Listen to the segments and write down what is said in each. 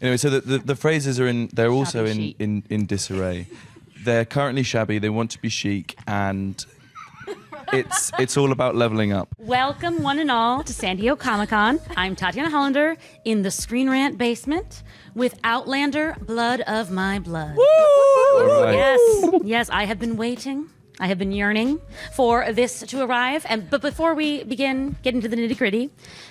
Anyway, so the Frasers are they're also Shabby in disarray. They're currently shabby, they want to be chic, and it's all about leveling up. Welcome, one and all, to San Diego Comic-Con. I'm Tatiana Hollander in the Screen Rant basement with Outlander, Blood of My Blood. Woo! All right. Yes, I have been waiting. I have been yearning for this to arrive. But before we begin getting to the nitty-gritty,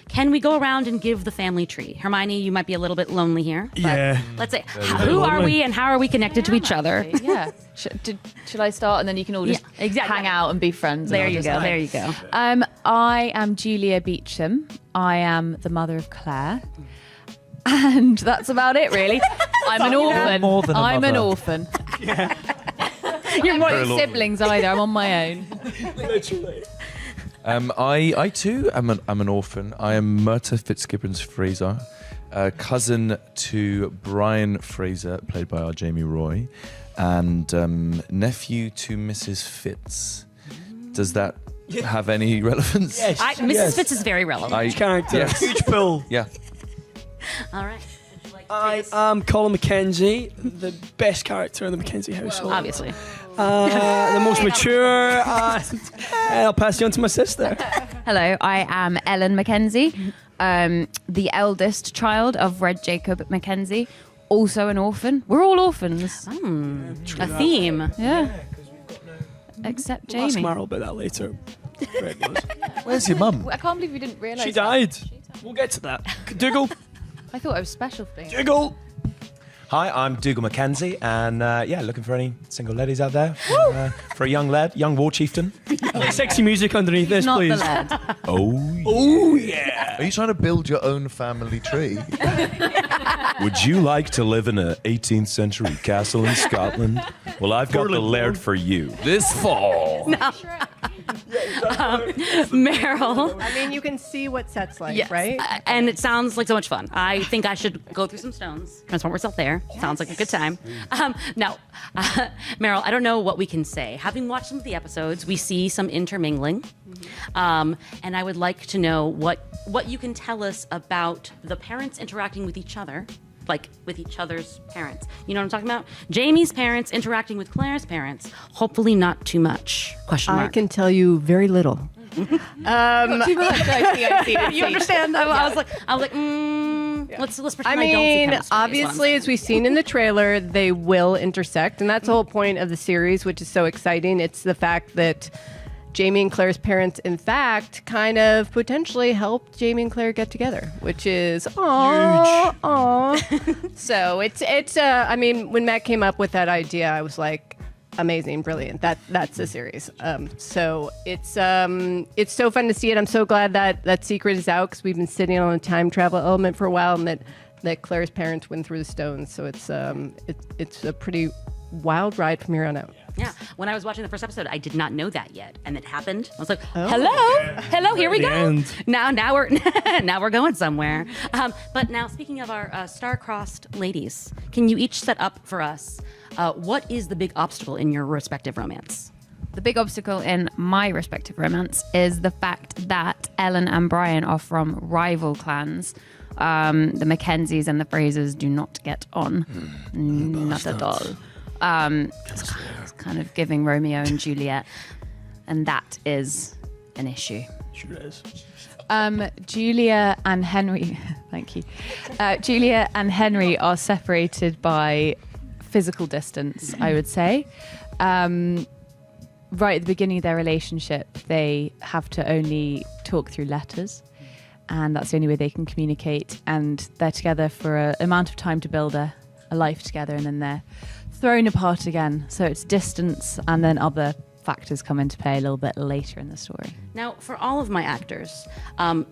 can we go around and give the family tree? Hermione, you might be a little bit lonely here. Yeah. Let's say, who are we and how are we connected to each other? Yeah. Should I start and then you can all just hang out and be friends? There you go. There you go. I am Julia Beecham. I am the mother of Claire. And that's about it, really. I'm an orphan. More than a I'm an mother. orphan. Yeah. You're not siblings either. I'm on my own. Literally. I too am an orphan. I am Myrta Fitzgibbons Fraser, cousin to Brian Fraser, played by our Jamie Roy, and nephew to Mrs. Fitz. Does that have any relevance? Yes. Mrs. Fitz is very relevant. Huge character. Yes. Huge pull. Yeah. All right. I am Colin McKenzie, the best character in the McKenzie household. Obviously. The most mature. I'll pass you on to my sister. Hello, I am Ellen McKenzie, the eldest child of Red Jacob McKenzie, also an orphan. We're all orphans. A theme. Yeah. Except We'll ask Jamie. Meryl about that later. Red was. Where's your mum? I can't believe we didn't realise She died. We'll get to that. Dougal. I thought I was special for being. Dougal. Hi, I'm Dougal McKenzie, and looking for any single ladies out there for a young lad, young war chieftain. Sexy music underneath this, Not please. the lad. Oh yeah. Are you trying to build your own family tree? Would you like to live in an 18th century castle in Scotland? Well, I've got the laird for you. This fall. Meryl. I mean, you can see what sets like, right? And it sounds like so much fun. I think I should go through some stones, transform myself there. Sounds like a good time. Now, Meryl, I don't know what we can say. Having watched some of the episodes, we see some intermingling. And I would like to know what you can tell us about the parents interacting with each other, like with each other's parents. You know what I'm talking about? Jamie's parents interacting with Claire's parents. Hopefully not too much. Question mark. I can tell you very little. Too much. I see it. You understand? I was like, let's pretend I I don't see mean, chemistry, is what I'm obviously, saying. as we've seen in the trailer, they will intersect, and that's the whole point of the series, which is so exciting. It's the fact that Jamie and Claire's parents, in fact, kind of potentially helped Jamie and Claire get together, which is aw. So it's. I mean, when Matt came up with that idea, I was like, amazing, brilliant. That's the series. So it's so fun to see it. I'm so glad that secret is out because we've been sitting on a time travel element for a while, and that Claire's parents went through the stones. So it's a pretty wild ride from here on out. Yeah, when I was watching the first episode, I did not know that yet, and it happened. I was like, "Hello, here we The go." end. Now we're now we're going somewhere. But now, speaking of our star-crossed ladies, can you each set up for us what is the big obstacle in your respective romance? The big obstacle in my respective romance is the fact that Ellen and Brian are from rival clans. The Mackenzies and the Frasers do not get on. Not at all. It's kind of giving Romeo and Juliet, and that is an issue. Sure is. Julia and Henry, thank you. Julia and Henry are separated by physical distance, I would say. Right at the beginning of their relationship, they have to only talk through letters, and that's the only way they can communicate. And they're together for an amount of time to build a life together, and then they're thrown apart again. So it's distance, and then other factors come into play a little bit later in the story. Now, for all of my actors,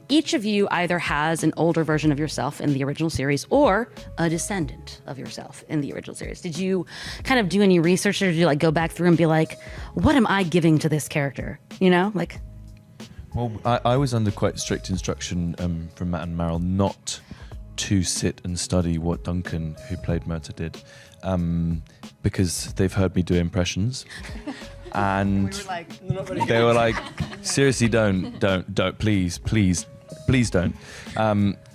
each of you either has an older version of yourself in the original series or a descendant of yourself in the original series. Did you kind of do any research, or did you like go back through and be like, what am I giving to this character? You know, like. Well, I was under quite strict instruction from Matt and Meryl not to sit and study what Duncan, who played Myrta, did, because they've heard me do impressions. And they were like, seriously, don't, please, Please don't.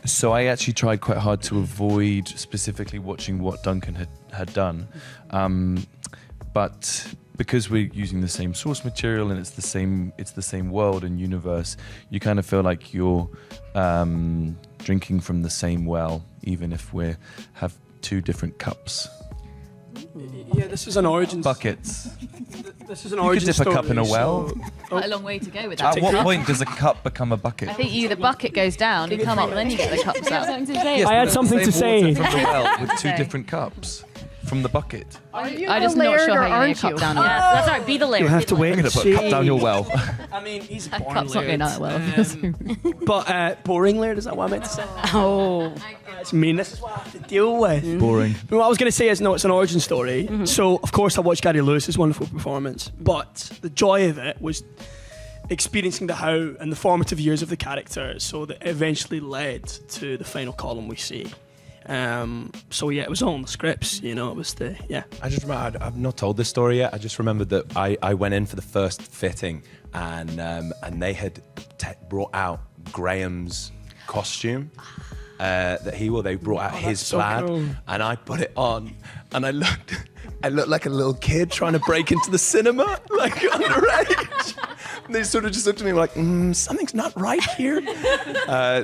So I actually tried quite hard to avoid specifically watching what Duncan had done. But because we're using the same source material and it's the same world and universe, you kind of feel like you're drinking from the same well, even if we have two different cups. Yeah, this is an origin. Buckets. This is an You could origin dip story. a cup in a well. so- Quite a long way to go with that. At what point does a cup become a bucket? I think the bucket goes down, you come up, and then you get the cups out. Yes, I had but something the to same say. water from the well with two Okay. different cups from the bucket. I'm just not layered sure or how you aren't get a cup you? down Yes, yet. that's all right. Be the layer. You'll have Be to the wait layer. I'm and going to put a cup down your see. well. I mean, he's That born cup's not going layered. out well. But boring layered, is that what I meant to say? Oh, That's mean. This is what I have to deal with. Boring. But what I was going to say is, no, it's an origin story. So, of course, I watched Gary Lewis's wonderful performance. But the joy of it was experiencing the how and the formative years of the character, so that eventually led to the final column we see. So, yeah, it was all in the scripts, you know, it was the, yeah. I just remember, I've not told this story yet. I just remembered that I went in for the first fitting and they had brought out Graham's costume that he wore. They brought out his so plaid cool. and I put it on and I looked like a little kid trying to break into the cinema, like underage. And they sort of just looked at me like, something's not right here.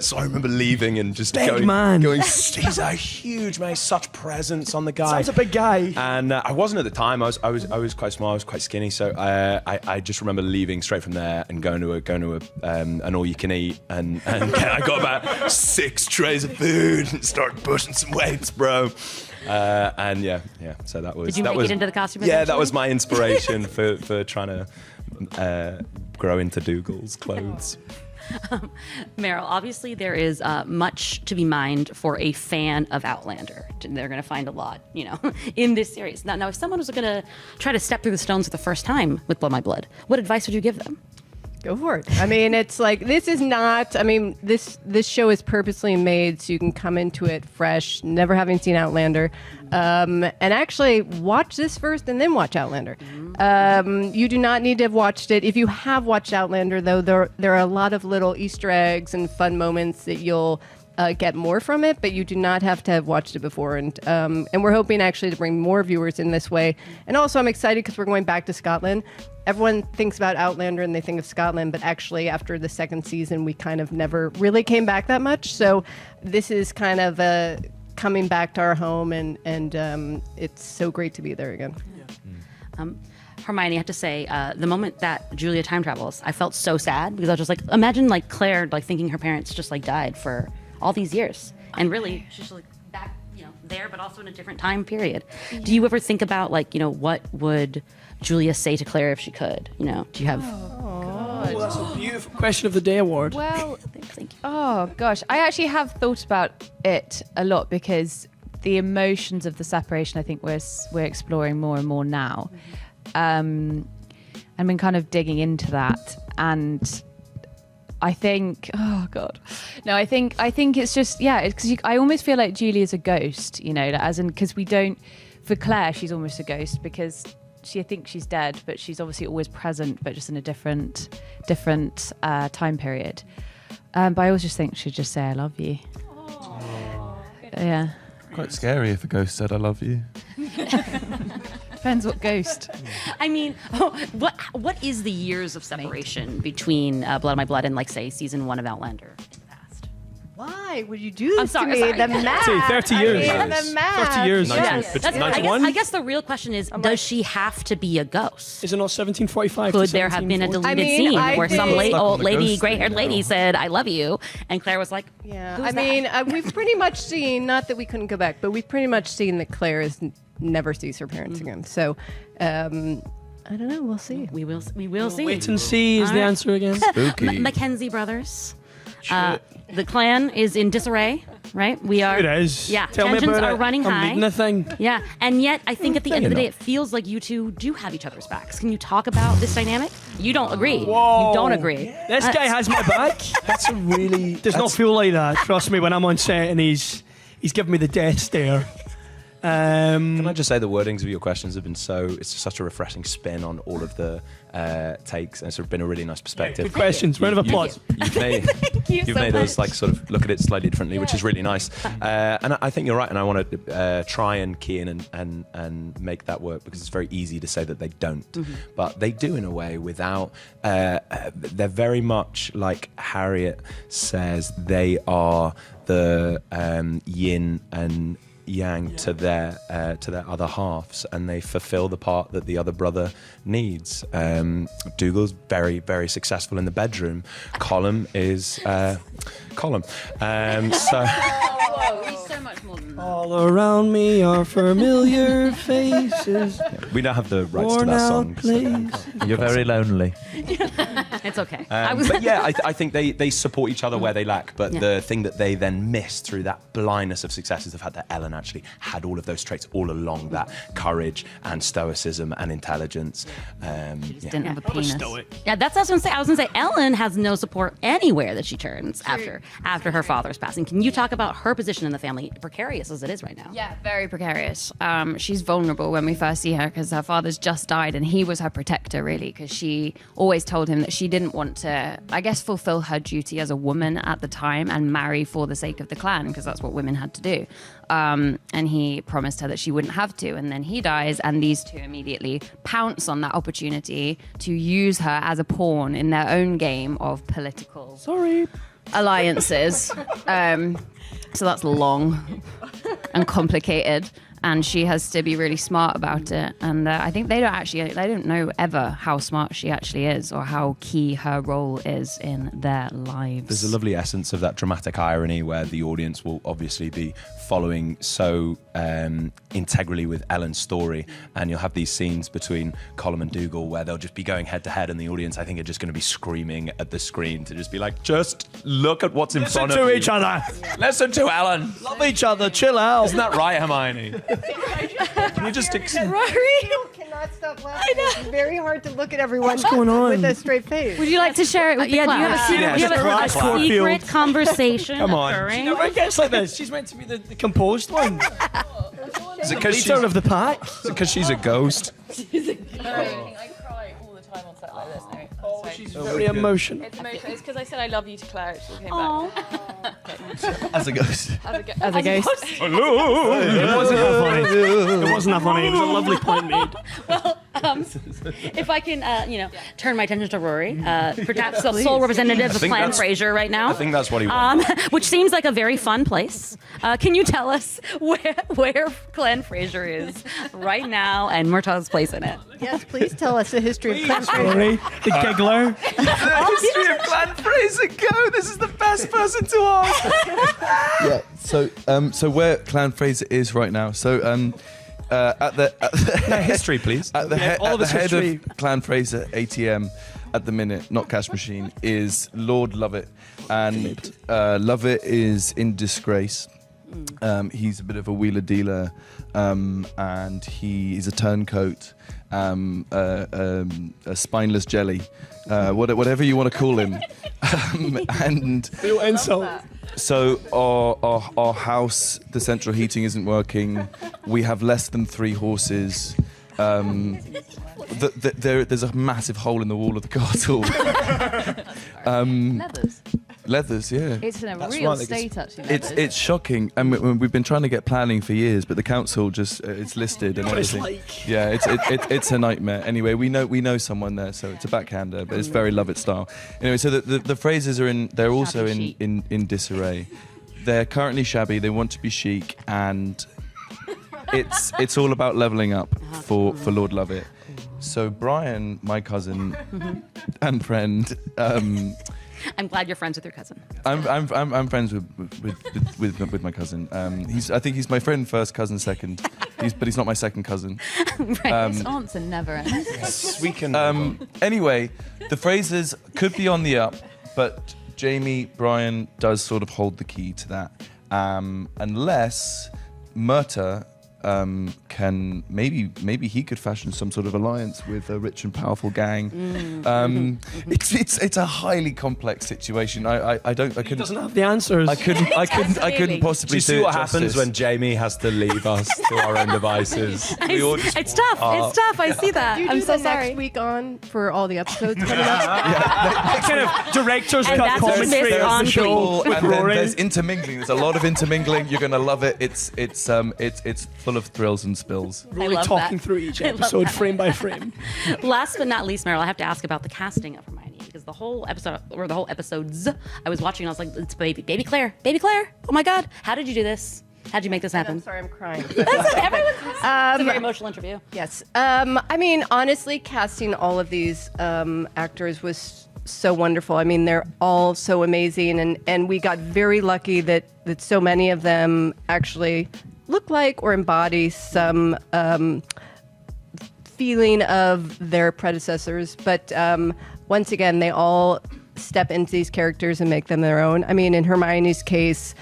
So I remember leaving and just Big going, man. he's a huge man, such presence on the guy. Sounds a big guy. And I wasn't at the time. I was quite small. I was quite skinny. So I just remember leaving straight from there and going to an all you can eat. And I got about 6 trays of food and started pushing some weights, bro. And yeah. So that was. Did you that make was, it into the costume? Yeah, that eventually? was my inspiration for trying to grow into Dougal's clothes. Meryl, obviously there is much to be mined for a fan of Outlander. They're going to find a lot, in this series. Now, if someone was going to try to step through the stones for the first time with Blood My Blood, what advice would you give them? Go for it. I mean, it's like, this is not, I mean, this show is purposely made so you can come into it fresh, never having seen Outlander, and actually watch this first and then watch Outlander. You do not need to have watched it. If you have watched Outlander, though, there are a lot of little Easter eggs and fun moments that you'll get more from it, but you do not have to have watched it before. And we're hoping actually to bring more viewers in this way. And also, I'm excited because we're going back to Scotland. Everyone thinks about Outlander and they think of Scotland, but actually after the second season, we kind of never really came back that much. So this is kind of coming back to our home, and it's so great to be there again. Hermione, I have to say, the moment that Julia time travels, I felt so sad because I was just like, imagine like Claire like thinking her parents just like died for all these years, and really she's like back, there, but also in a different time period. Yeah. Do you ever think about like, what would Julia say to Claire if she could? Do you have? Well, that's a beautiful question of the day award. Well, Thank you. oh gosh, I actually have thought about it a lot because the emotions of the separation, I think we're exploring more and more now. And been kind of digging into that, and I think, oh god, no, I think it's just, yeah, because I almost feel like Julia's a ghost, as in, because we don't, for Claire, she's almost a ghost because she thinks she's dead, but she's obviously always present, but just in a different time period. But I always just think she'd just say I love you. Yeah. Quite scary if a ghost said I love you. Depends what ghost. I mean, what is the years of separation between Blood of My Blood and, like, say, season 1 of Outlander in the past? Why would you do this I'm sorry, to me? sorry. The math. Say 30 years. I mean, the math. 30 years. Yes. But I guess the real question is, does she have to be a ghost? Is it not 1745? Could to there have been a 1740? deleted I mean, scene I where some think- old the lady, ghost gray-haired thing, lady yeah. said, I love you, and Claire was like, Yeah, who's I that? mean, we've pretty much seen, not that we couldn't go back, but we've pretty much seen that Claire never sees her parents again. So, I don't know. We'll see. we will see. Wait and see is All the right. answer again. Spooky. McKenzie brothers. The clan is in disarray, right? We are. It is. Yeah, Tell me tensions about are it. running I'm high. reading a thing. Yeah, and yet I think at the end of the Fair day, it enough. feels like you two do have each other's backs. Can you talk about this dynamic? You don't agree. Whoa. You don't agree. This guy has my back. That's a really... Does not feel like that. Trust me, when I'm on set and he's giving me the death stare. Can I just say the wordings of your questions have been it's such a refreshing spin on all of the takes, and it's been a really nice perspective. Good questions. Round of applause. You've made us like sort of look at it slightly differently, which is really nice. And I think you're right, and I want to try and key in and make that work, because it's very easy to say that they don't, but they do in a way without. They're very much like Harriet says. They are the yin and yang to their other halves, and they fulfill the part that the other brother needs. Dougal's very, very successful in the bedroom. Colm is Colm. He's so much more than that. All around me are familiar faces. We don't have the rights to Worn that out song. place. You're very lonely. It's okay. But yeah, I think they support each other where they lack. But the thing that they then miss through that blindness of success is the fact that Ellen actually had all of those traits all along, that courage and stoicism and intelligence. Didn't have a penis. Stoic. Yeah, that's what I was gonna say. Ellen has no support anywhere that she turns after her father's passing. Can you talk about her position in the family, precarious as it is right now? Yeah, very precarious. She's vulnerable when we first see her because her father's just died, and he was her protector, really, because she always told him that she didn't want to, I guess, fulfill her duty as a woman at the time and marry for the sake of the clan, because that's what women had to do. And he promised her that she wouldn't have to, and then he dies, and these two immediately pounce on that opportunity to use her as a pawn in their own game of political alliances. So that's long and complicated, and she has to be really smart about it. And I think they don't know ever how smart she actually is or how key her role is in their lives. There's a lovely essence of that dramatic irony where the audience will obviously be following so integrally with Ellen's story, and you'll have these scenes between Colm and Dougal where they'll just be going head to head, and the audience, I think, are just going to be screaming at the screen to just be like, just look at what's in front of you. Listen to each other. Listen to Ellen. Love each other. Chill out. Isn't that right, Hermione? Can you just I cannot stop laughing. It's very hard to look at everyone going on? with a straight face. Would you like to share it with the class? Do you have a secret conversation Come on. occurring? Never gets like this. She's meant to be the composed one. Is it because Leader of the pack. she's a ghost? I cry all the time on set like this. No, She's very emotional. it's because I said I love you to Claire. She came back. As a ghost. As a ghost. Hello. It wasn't that funny. It wasn't that funny. It was a lovely point made. If I can, turn my attention to Rory, perhaps the sole representative of think Clan that's- Fraser right now. I think that's what he wants. Which seems like a very fun place. Can you tell us where Clan Fraser is right now and Murtaugh's place in it? Yes, please tell us the history of Clan Fraser. Sorry. The giggler. History of Clan Fraser, go! This is the best person to ask. Yeah. So where Clan Fraser is right now. So at the History, please. at the, Yeah, all of the it's head history. of Clan Fraser ATM at the minute, not cash machine, is Lord Lovett, and Lovett is in disgrace. He's a bit of a wheeler dealer, and he is a turncoat, a spineless jelly, whatever you want to call him. And Real insult. so our house, the central heating isn't working. We have less than 3 horses. There's a massive hole in the wall of the castle. Leathers. Leathers, yeah. It's in a That's real right, like state, actually. It's shocking, and we've been trying to get planning for years, but the council just it's listed and What it's everything. like. Yeah, it's a nightmare. Anyway, we know someone there, so it's a backhander, but it's very Lovett style. Anyway, so the Frasers are in. They're also Shabby in disarray. They're currently shabby. They want to be chic, and it's all about leveling up for Lord Lovett. So Brian, my cousin and friend. I'm glad you're friends with your cousin. I'm friends with my cousin. I think he's my friend first, cousin second. But he's not my second cousin. His aunts are never ending. We can. Anyway, the Frasers could be on the up, but Jamie Brian does sort of hold the key to that, unless Murtagh can maybe he could fashion some sort of alliance with a rich and powerful gang. It's a highly complex situation. I couldn't. He doesn't have the answers. I couldn't possibly Do you see do it what happens justice. when Jamie has to leave us to our own devices? We all just It's tough. It's tough. I see that. Do you I'm do so the sorry. next week on for all the episodes coming up? kind of director's And cut that's what commentary this of on the show Well, with and then Rory. there's intermingling. There's a lot of intermingling. You're gonna love it. It's full of thrills and spills. Really love talking that. through each I love episode that. frame by frame. Last but not least, Meryl, I have to ask about the casting of Hermione because the whole episode or the whole episodes I was watching, I was like, it's baby Claire. Oh my God, how did you do this? How did you make this happen? I'm sorry, I'm crying. It's a very emotional interview. Yes. I mean, honestly, casting all of these actors was so wonderful. I mean, they're all so amazing, and we got very lucky that so many of them actually look like or embody some feeling of their predecessors. But once again, they all step into these characters and make them their own. I mean, in Hermione's case,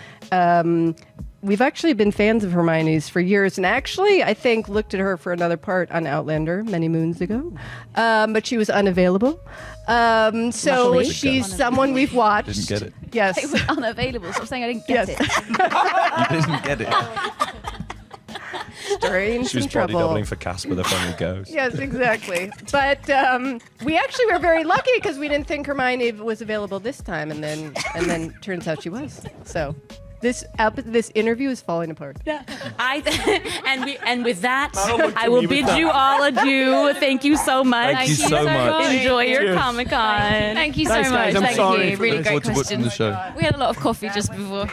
we've actually been fans of Hermione's for years, and actually, I think, looked at her for another part on Outlander many moons ago, but she was unavailable. So Luckily. she's someone we've watched. Didn't get it. Yes. It was unavailable. Stop saying I didn't get Yes. it. You didn't get it. Strange She was in body trouble. doubling for Casper the Friendly Ghost. Yes, exactly. But we actually were very lucky because we didn't think Hermione was available this time, and then turns out she was. So this interview is falling apart. And with that, looked I at will me with bid that. you all adieu. Thank you so much. Thank you so much. Enjoy your Cheers. Comic Con. Thank you so Thanks, much. guys. I'm Thank sorry you. for Really this. great Look forward to watching question. the show. We had a lot of coffee just before.